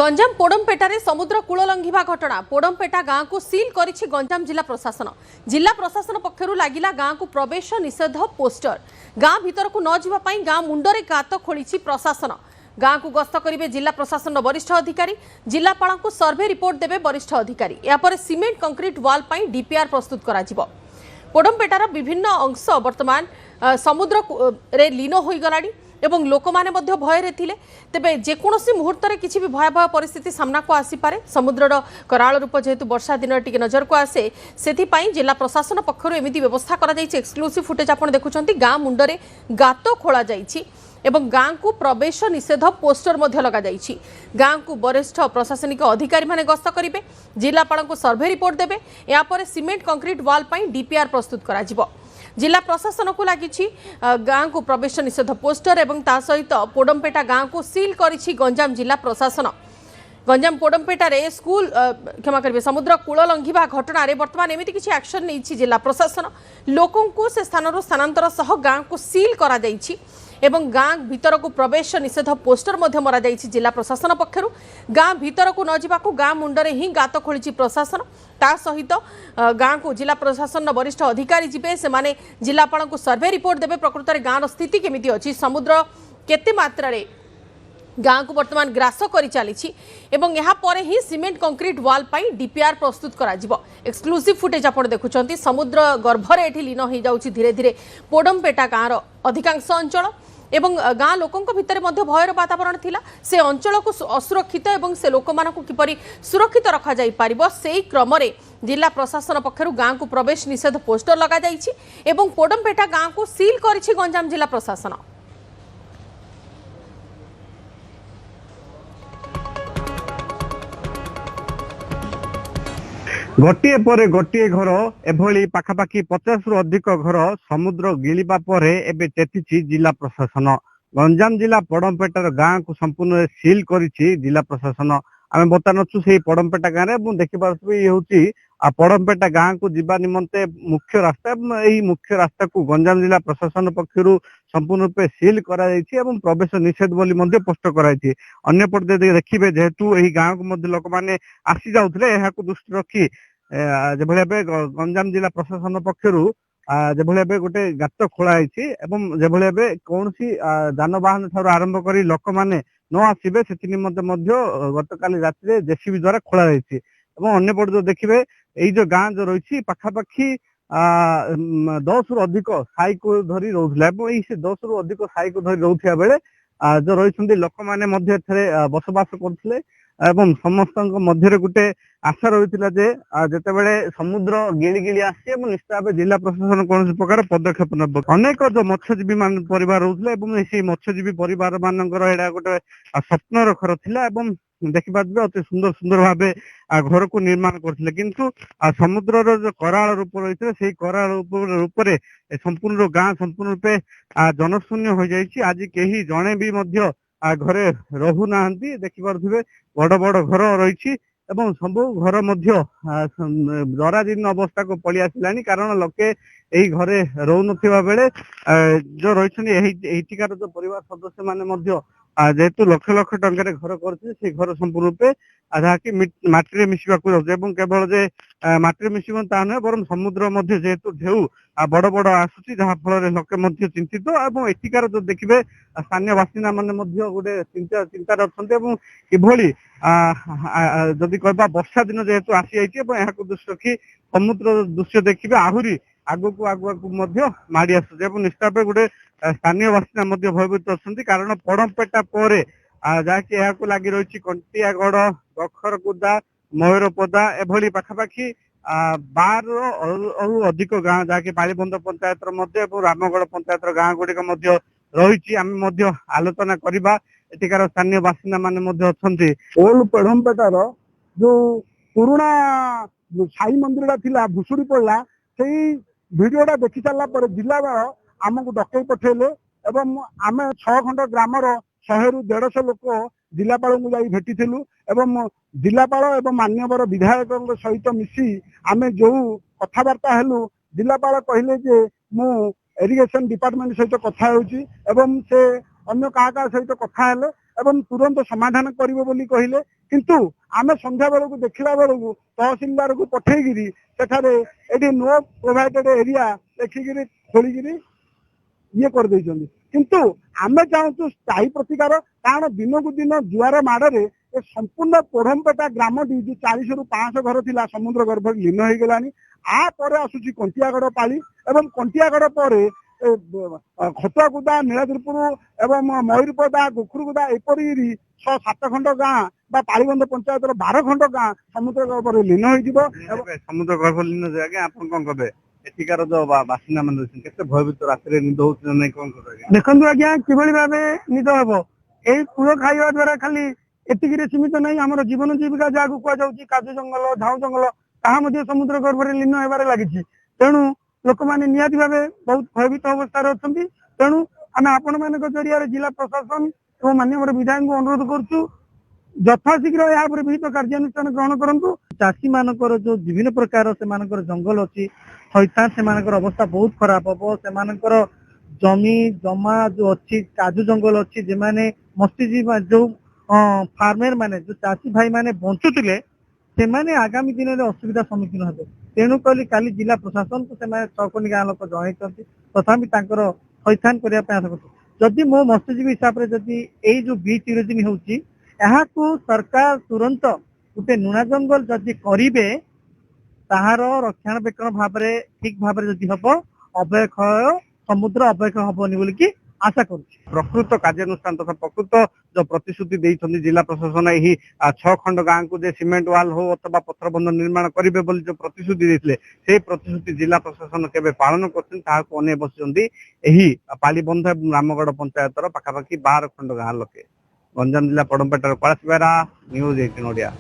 गंजाम पोडमपेटारे समुद्र कूल लंघिबा घटना पोडमपेटा गाँव को सील करिछि गंजाम जिला प्रशासन पक्षरु लागिला गाँव को प्रवेश निषेध पोस्टर गाँ भीतर को न जिबा पई गाँ मुंडरे गात खोलिछि प्रशासन गाँ को गस्त करिवे जिला प्रशासन वरिष्ठ अधिकारी जिलापाल को सर्वे रिपोर्ट देबे वरिष्ठ अधिकारी या पर सीमेंट कंक्रीट वाल पई डीपीआर प्रस्तुत कराजिबो। पोडमपेटार विभिन्न अंश वर्तमान समुद्र रे लीन होई गलाडी एवं लोक माने मध्य भय रे थिले तेबे जेकोसी मुहूर्त रे किछि भी भयावह परिस्थिति सामना को आसी पारे समुद्रर कराल रूप जेहेतु वर्षा दिन टिके नजर को आसे सेथि पई जिला प्रशासन पक्षरु एमिति व्यवस्था करा जायछि। एक्सक्लूसिव फुटेज आपण देखुछंती गाँ मुंडरे गात खोला जायछि एवं गाँ को प्रवेश निषेध पोस्टर मध्य लगा जायछि। गाँ को वरिष्ठ प्रशासनिक अधिकारी माने गस्त करिवे जिलापाल को सर्वे रिपोर्ट देबे या पर सीमेंट कंक्रीट वाल पई डीपीआर प्रस्तुत कराजिबो। जिला प्रशासन को लगी गाँ को प्रवेश निषेध पोस्टर एवं ता सहित पोडमपेटा गाँ को सील करिछि गंजाम जिला प्रशासन। गंजाम पोडमपेटारे स्कूल क्षमा करेंगे समुद्र कूल लंघिबा घटना रे वर्तमान एमिति किछि एक्शन नहीं जिला प्रशासन लोकों को से स्थान स्थानांतर सह गाँ को सील करा जायछि एवं गाँ भीतर को प्रवेश निषेध पोस्टर मध्य मरा जायछि। जिला प्रशासन पक्षरु गाँ भीतर को न जिबाकू गाँ मुंडरे ही गात खोलिछि प्रशासन ता सहित गाँ को जिला प्रशासन वरिष्ठ अधिकारी जिबे से माने जिलापाल को सर्वे रिपोर्ट देबे प्रकृत रे गाँ स्थिति केमिति अछि समुद्र केते मात्रा रे गाँ को वर्तमान ग्रास कर चली एवं यहाँ पर ही सीमेंट कंक्रीट वाल पाई डीपीआर प्रस्तुत करा जिवो। एक्सक्लूसिव फुटेज आपण देखुछंती समुद्र गर्भरे एठी लीन हो जाउछि धीरे धीरे पोडमपेटा गाँर अधिकांश अंचल एवं गाँ लोकों भितर मध्य भयर वातावरण थिला से अंचल को असुरक्षित एवं से लोक मानकु किपरि सुरक्षित रखा जाई पारिबो सेही क्रम रे जिला प्रशासन पक्षरु गाँ को प्रवेश निषेध पोस्टर लगा जाइछि एवं पोडमपेटा गाँ को सील करिछि गंजाम जिला प्रशासन। गोटे पर गोटे घर एभली पाखापाखि 50 रु अधिक घर समुद्र गिलिबा परे एबे चेतिछि जिला प्रशासन। गंजाम जिला पोडमपेटार गाँ को संपूर्ण सील करिछि जिला प्रशासन। आमे बतानछु सेही पोडमपेटा गाँ रे मु देखि पारछु ये होछि पोडमपेटा गाँ को जिबा निमंते मुख्य रास्ता एही मुख्य रास्ता को गंजाम जिला प्रशासन पक्षरु संपूर्ण रूपे सील करा जायछि एवं प्रवेश निषेध बोली मध्ये पोस्ट कराइछि। अन्य पटे देखिबे जेहेतु एही गाँ को मध्ये लोक माने आसी जाउथले एहा को दृष्टि रखी जेभले गंजाम जिला प्रशासन पक्षरु जेभले गोटे गात खोला एवं जेभले कौनसी जानवाहन ठार आरंभ करी लोक माने न आसीबे सेति निमंते मध्ये गतकाली रात्रि जेसीबी द्वारा खोला जायछि एवं अन्य पटे देखिबे एई जो गाँ जो रही पाखापाखि 10 रु अधिक साई को धरी रोला एवं से 10 रु अधिक साई को धरी रोथिया बेले जो रही लोक माने मध्ये बसवास करथिले एवं समस्त मध्य गोटे आशा रही जे जितेबाला समुद्र गिली गिली आसी निश्चित भाव जिला प्रशासन कौन प्रकार पदक्षेप नब। अनेक जो मत्स्यजीवी मान परिवार रोते मत्स्यजीवी परिवार मानकर एटा गोटे स्वप्न घर थिला एवं देखिपारे अति सुंदर सुंदर भाव घर को निर्माण करथिले किंतु समुद्र जो कराल रूप रही से कराल रूप संपूर्ण गाँ संपूर्ण रूपे जनशून्य हो जाइए। आज कहीं जड़े भी घरे रहू ना देखिपे बड़ बड़ घर रही एवं सब घर जराजीर्ण अवस्था को पलि आसला कारण लोके यही घरे रोनुवा बेले जो रही जो परिवार सदस्य माने जेहेतु लक्ष लक्ष टंकार घर कर घर संपूर्ण रूपे जहाँकि माटी मिसवा केवल जे माटी मिसब ता नुहे बर समुद्र जेहेतु ढेउ बड़ बड़ आसुची जहाँ फल लोके चिंतित और एଠିकार जो देखिए स्थानीय बासिंदा माने गोटे चिंतार अच्छा किभली जदि कहबा वर्षा दिन जेहेतु आसी जाइए दृष्टि रखी समुद्र दृश्य देखिए आहरी आगु आगु माड़ी आस निश्चित भाव गोटे स्थानीय बासिंदा भयभीत अच्छा कारण पोडमपेटा पर जहाँकि लगी रही कंटियागढ़ गखरकुदा मयूरपदा एभली पाखापाखि 12 अधिक गाँ जहाँकि बालीबंध पंचायत रामगढ़ पंचायत गाँ गुड़िक रही आलोचना करवा एଠିकार स्थानीय बासिंदा माने ओल्ड पोडमपेटार जो पुराना साई मंदिर थिला भुसुड़ी पड़ला से भिडियोटा देखि सारा पर जिलापाल आमको डकई पठेले एवं आम 6 खंड ग्रामर 100 रु 150 लोक जिलापाल को जाई भेटिथिलु एवं जिलापाल एवं मान्यवर विधायक सहित मिसी आमे जो कथबार्ता हेलु जिलापाल कहले जे मु इरिगेशन डिपार्टमेंट सहित कथा होउची एवं से अन्य क्या सहित कथा हेले एवं तुरंत समाधान करिवे बोली कहिले କିନ୍ତୁ ଆମେ ସନ୍ଧ୍ୟା ବେଳକୁ ଦେଖିଲା ବେଳକୁ ତହସିଲଦାରକୁ ପଠେଇକିରି ସେଠାରେ ଏଠି नो ପ୍ରୋଭାଇଡେଡ୍ ଏରିଆ ଦେଖିକିରି ଖୋଳିକିରି ଇଏ କରିଦେଇଛନ୍ତି। କିନ୍ତୁ ଆମେ ଚାହୁଁଛୁ ସ୍ଥାୟୀ ପ୍ରତିକାର, କାରଣ ଦିନକୁ ଦିନ ଜୁଆର ମାଡରେ ଏ ସମ୍ପୂର୍ଣ୍ଣ ପୋଢମପେଟା ଗ୍ରାମଟି ଯୋଉ 400 ରୁ 500 ଘର ଥିଲା ସମୁଦ୍ର ଗର୍ଭରେ ଲୀନ ହେଇଗଲାଣି। ଆ ପରେ ଆସୁଛି କଣ୍ଟିଆଗଡ଼ ପାଳି ଏବଂ କଣ୍ଟିଆଗଡ଼ ପରେ ଖତୁଆଗୁଦା, ନୀଳାଦ୍ରିପୁର ଏବଂ ମୟୂରପଦା, ଗୋଖୁରଗୁଦା ଏପରି 6-7 ଖଣ୍ଡ ଗାଁ ବା ପାଳିବନ୍ଧ ପଞ୍ଚାୟତର 12 ଖଣ୍ଡ ଗାଁ ସମୁଦ୍ର ଗର୍ଭରେ ଲୀନ ହେଇଯିବ। ସମୁଦ୍ର ଗର୍ଭ ଲୀନ ଆଜ୍ଞା ଆପଣ କଣ କରିବେ? ଏଠିକାର ଯୋଉ ବାସିନ୍ଦା ମାନେ ଅଛନ୍ତି କେତେ ଭୟଭୀତ, ରାତିରେ ନିଦ ହଉଛି ନା ନାଇଁ, କଣ କରିବେ? ଦେଖନ୍ତୁ ଆଜ୍ଞା କିଭଳି ଭାବେ ନିଦ ହବ, ଏଇ କୂଳ ଖାଇବା ଦ୍ଵାରା ଖାଲି ଏତିକିରେ ସୀମିତ ନାହିଁ। ଆମର ଜୀବନ ଜୀବିକା ଯାହାକୁ କୁହାଯାଉଛି କାଜୁ ଜଙ୍ଗଲ, ଝାଉଁ ଜଙ୍ଗଲ, ତାହା ମଧ୍ୟ ସମୁଦ୍ର ଗର୍ଭରେ ଲୀନ ହେବାରେ ଲାଗିଛି। ତେଣୁ ଲୋକମାନେ ନିହାତି ଭାବେ ବହୁତ ଭୟଭୀତ ଅବସ୍ଥାରେ ଅଛନ୍ତି। ତେଣୁ ଆମେ ଆପଣମାନଙ୍କ ଜରିଆରେ ଜିଲ୍ଲା ପ୍ରଶାସନ ଏବଂ ମାନ୍ୟବର ବିଧାୟକଙ୍କୁ ଅନୁରୋଧ କରୁଛୁ, ଯଥାଶୀଘ୍ର ଏହା ଉପରେ ବିହିତ କାର୍ଯ୍ୟାନୁଷ୍ଠାନ ଗ୍ରହଣ କରନ୍ତୁ। ଚାଷୀ ମାନଙ୍କର ଯୋଉ ବିଭିନ୍ନ ପ୍ରକାର ସେମାନଙ୍କର ଜଙ୍ଗଲ ଅଛି, ଥଇଥାନ ସେମାନଙ୍କର ଅବସ୍ଥା ବହୁତ ଖରାପ ହବ। ସେମାନଙ୍କର ଜମି ଜମା ଯୋଉ ଅଛି, କାଜୁ ଜଙ୍ଗଲ ଅଛି, ଯେମାନେ ମତ୍ସ୍ୟଜୀବୀ ଯୋଉ ଫାର୍ମର ମାନେ ଯୋଉ ଚାଷୀ ଭାଇ ମାନେ ବଞ୍ଚୁଥିଲେ, ସେମାନେ ଆଗାମୀ ଦିନରେ ଅସୁବିଧା ସମ୍ମୁଖୀନ ହେବେ। ତେଣୁ କରି କାଲି ଜିଲ୍ଲା ପ୍ରଶାସନକୁ ସେମାନେ 6 ଗାଁ ଲୋକ ଜଣାଇଛନ୍ତି, ତଥାପି ତାଙ୍କର ଥଇଥାନ କରିବା ପାଇଁ ଆଶା କରୁଛନ୍ତି। ଯଦି ମୋ ମତ୍ସ୍ୟଜୀବୀ ହିସାବରେ ଯଦି ଏଇ ଯୋଉ ବିଚ୍ ଇରୋଜିନ୍ ହେଉଛି, ଏହାକୁ ସରକାର ତୁରନ୍ତ ଗୋଟେ ନୂଆ ଜଙ୍ଗଲ ଯଦି କରିବେ, ତାହାର ରକ୍ଷଣାବେକ୍ଷଣ ଭାବରେ ଠିକ ଭାବରେ ଯଦି ହବ, ଅବକ୍ଷୟ ସମୁଦ୍ର ଅବକ୍ଷୟ ହବନି ବୋଲିକି ଆଶା କରୁଛି। ପ୍ରକୃତ କାର୍ଯ୍ୟାନୁଷ୍ଠାନ ତଥା ପ୍ରକୃତ ଯୋଉ ପ୍ରତିଶ୍ରୁତି ଦେଇଛନ୍ତି ଜିଲ୍ଲା ପ୍ରଶାସନ, ଏହି 6 ଖଣ୍ଡ ଗାଁକୁ ଯେ ସିମେଣ୍ଟ ୱାଲ ହଉ ଅଥବା ପଥର ବନ୍ଧ ନିର୍ମାଣ କରିବେ ବୋଲି ଯୋଉ ପ୍ରତିଶ୍ରୁତି ଦେଇଥିଲେ, ସେଇ ପ୍ରତିଶ୍ରୁତି ଜିଲ୍ଲା ପ୍ରଶାସନ କେବେ ପାଳନ କରୁଛନ୍ତି ତାହାକୁ ଅନେଇ ବସିଛନ୍ତି ଏହି ପାଲିବନ୍ଧ ଏବଂ ରାମଗଡ଼ ପଞ୍ଚାୟତର ପାଖାପାଖି 12 ଖଣ୍ଡ ଗାଁ ଲୋକେ। ଗଞ୍ଜାମ ଜିଲ୍ଲା ପଡମ୍ପେଟାର କୈଳାସ ବେହେରା, ନ୍ୟୁଜ 18 ଓଡ଼ିଆ।